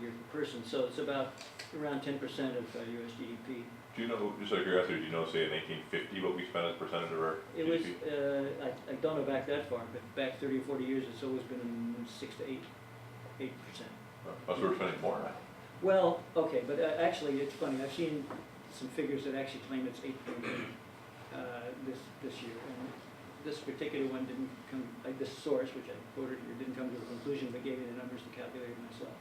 year per person. So it's about around 10% of US GDP. Do you know, just out of curiosity, do you know, say in 1950, what we spent as a percentage of our It GDP? was, I don't know back that far, but back 30 or 40 years, it's always been 6 to 8%. Oh, so we're spending more now. Well, okay, but actually, it's funny. I've seen some figures that actually claim it's 8.8 this year. And this particular one didn't come, like this source, which I quoted here, didn't come to a conclusion, but gave me the numbers to calculate it myself.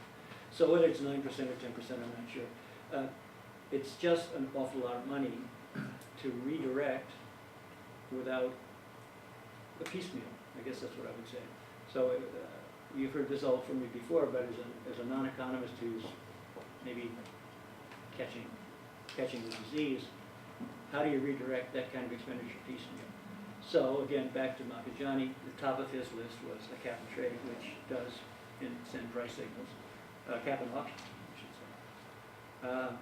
So whether it's 9% or 10%, I'm not sure. It's just an awful lot of money to redirect without a piecemeal. I guess that's what I would say. So you've heard this all from me before, but as a non-economist who's maybe catching the disease, how do you redirect that kind of expenditure piecemeal? So again, back to Makajani, the top of his list was a cap and trade, which does send price signals. Cap and auction, I should say.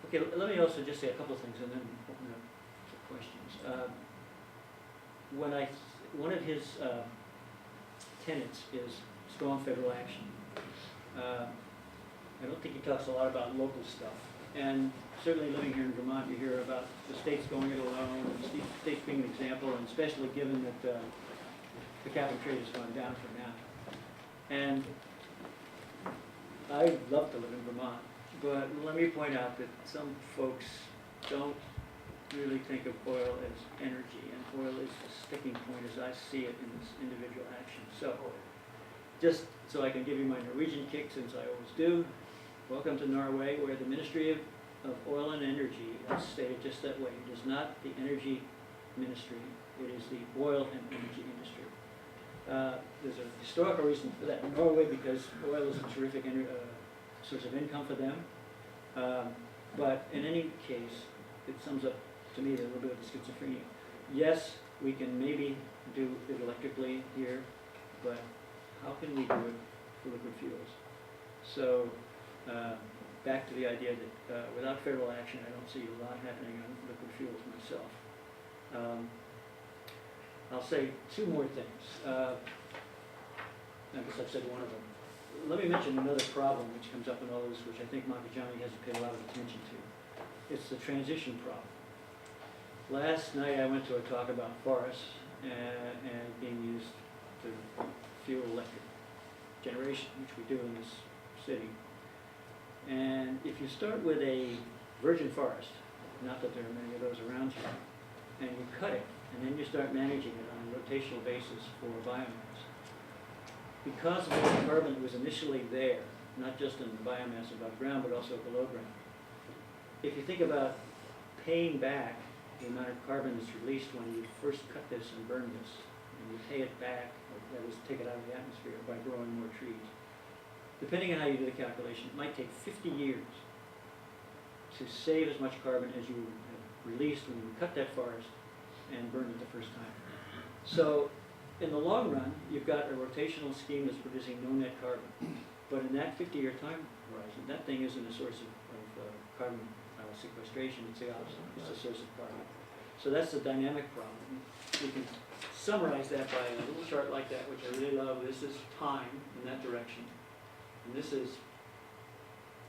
Okay, let me also just say a couple of things and then open up for questions. One of his tenets is strong federal action. I don't think he talks a lot about local stuff. And certainly living here in Vermont, you hear about the states going it alone, and the states being an example, and especially given that the cap and trade has gone down for now. And I'd love to live in Vermont, but let me point out that some folks don't really think of oil as energy, and oil is the sticking point as I see it in this individual action. So, just so I can give you my Norwegian kick, since I always do, welcome to Norway, where the Ministry of Oil and Energy is stated just that way. It is not the energy ministry, it is the oil and energy industry. There's a historical reason for that in Norway, because oil is a terrific source of income for them. But in any case, it sums up to me a little bit of the schizophrenia. Yes, we can maybe do it electrically here, but how can we do it for liquid fuels? So back to the idea that without federal action, I don't see a lot happening on liquid fuels myself. I'll say two more things. I guess I've said one of them. Let me mention another problem which comes up in all this, which I think Makajani hasn't paid a lot of attention to. It's the transition problem. Last night I went to a talk about forests and being used to fuel electric generation, which we do in this city. And if you start with a virgin forest, not that there are many of those around here, and you cut it, and then you start managing it on a rotational basis for biomass, because of the carbon that was initially there, not just in the biomass above ground, but also below ground. If you think about paying back the amount of carbon that's released when you first cut this and burn this, and you pay it back, or that is, take it out of the atmosphere by growing more trees, depending on how you do the calculation, it might take 50 years to save as much carbon as you have released when you cut that forest and burned it the first time. So in the long run, you've got a rotational scheme that's producing no net carbon. But in that 50-year time horizon, that thing isn't a source of carbon sequestration, it's the opposite. It's a source of carbon. So that's the dynamic problem. You can summarize that by a little chart like that, which I really love. This is time in that direction. And this is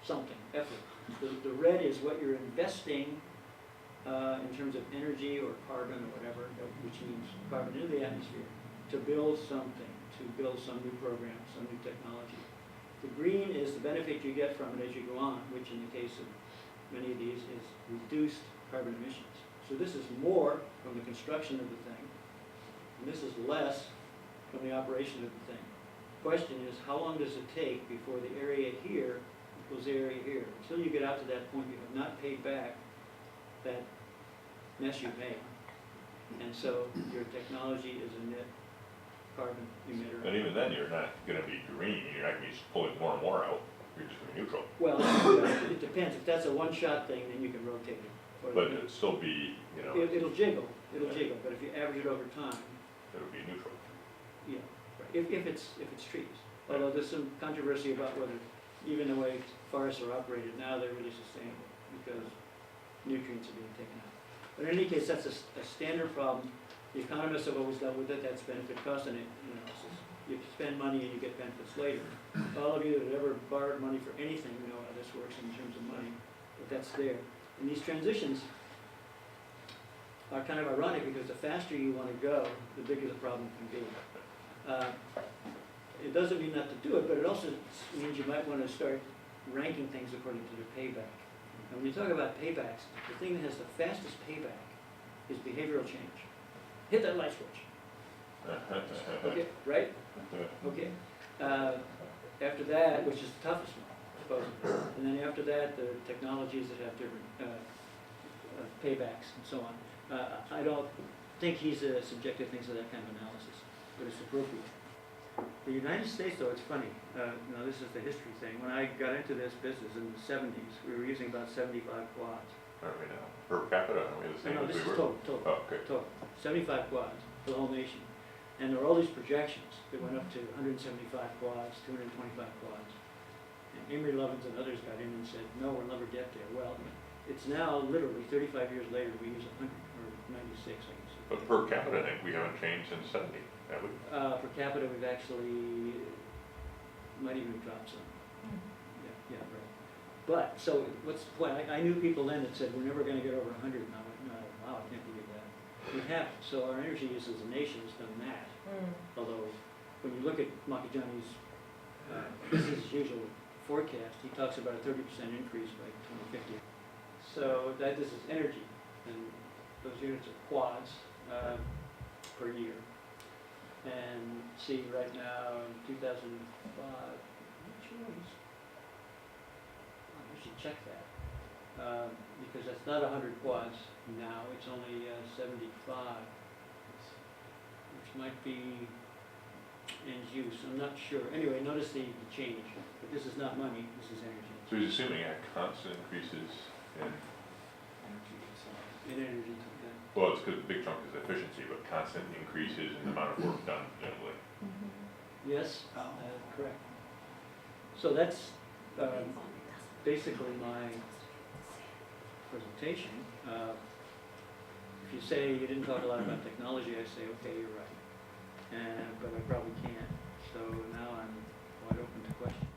something, effort. The red is what you're investing in terms of energy or carbon or whatever, which means carbon into the atmosphere, to build something, to build some new program, some new technology. The green is the benefit you get from it as you go on, which in the case of many of these is reduced carbon emissions. So this is more from the construction of the thing, and this is less from the operation of the thing. The question is, how long does it take before the area here equals the area here? Until you get out to that point, you have not paid back that mess you've made. And so your technology is a net carbon emitter. And even then, you're not going to be green. You're not going to be pulling more and more out. You're just going to be neutral. Well, it depends. If that's a one-shot thing, then you can rotate it. But it'll still be, you know. It'll jiggle. It'll jiggle. But if you average it over time, It'll be neutral. yeah. Right. If it's trees. Although there's some controversy about whether, even the way forests are operated now, they're really sustainable because nutrients are being taken out. But in any case, that's a standard problem. The economists have always dealt with it. That's benefit cost analysis. you spend money and you get benefits later. All of you that ever borrowed money for anything, you know how this works in terms of money, but that's there. And these transitions are kind of ironic because the faster you want to go, the bigger the problem can be. It doesn't mean not to do it, but it also means you might want to start ranking things according to their payback. And when you talk about paybacks, the thing that has the fastest payback is behavioral change. Hit that light switch. Okay, right? Okay. After that, which is the toughest one, supposedly. And then after that, the technologies that have different paybacks and so on. I don't think he's subjected things to that kind of analysis, but it's appropriate. The United States, though, it's funny. This is the history thing. When I got into this business in the 70s, we were using about 75 quads. Aren't we now? Per capita, aren't we the same No, as this we is were? total. Oh, okay. Total. 75 quads for the whole nation. And there were all these projections that went up to 175 quads, 225 quads. And Amory Lovins and others got in and said, no, we'll never get there. Well, it's now literally 35 years later, we use 100, or 96, I guess. But per capita, I think we haven't changed since 70, have we? Per capita, we've actually, might even have dropped some. Yeah, right. But, so, what's the point? I knew people then that said, we're never gonna get over 100, and I went, no, wow, I can't believe that. We haven't, so our energy use as a nation has done that. Although, when you look at Makajani's business as usual forecast, he talks about a 30% increase by 2050. So that this is energy, and those units are quads per year. And see, right now in 2005, which ones? I should check that, because that's not 100 quads now, it's only 75, which might be in use, I'm not sure. Anyway, notice the change, but this is not money, this is energy. So he's assuming constant increases in, In energy, yeah. well, it's because the big chunk is efficiency, but constant increases in the amount of work done generally. Yes, correct. So that's basically my presentation. If you say you didn't talk a lot about technology, I say, okay, you're right. But I probably can't. So now I'm wide open to questions.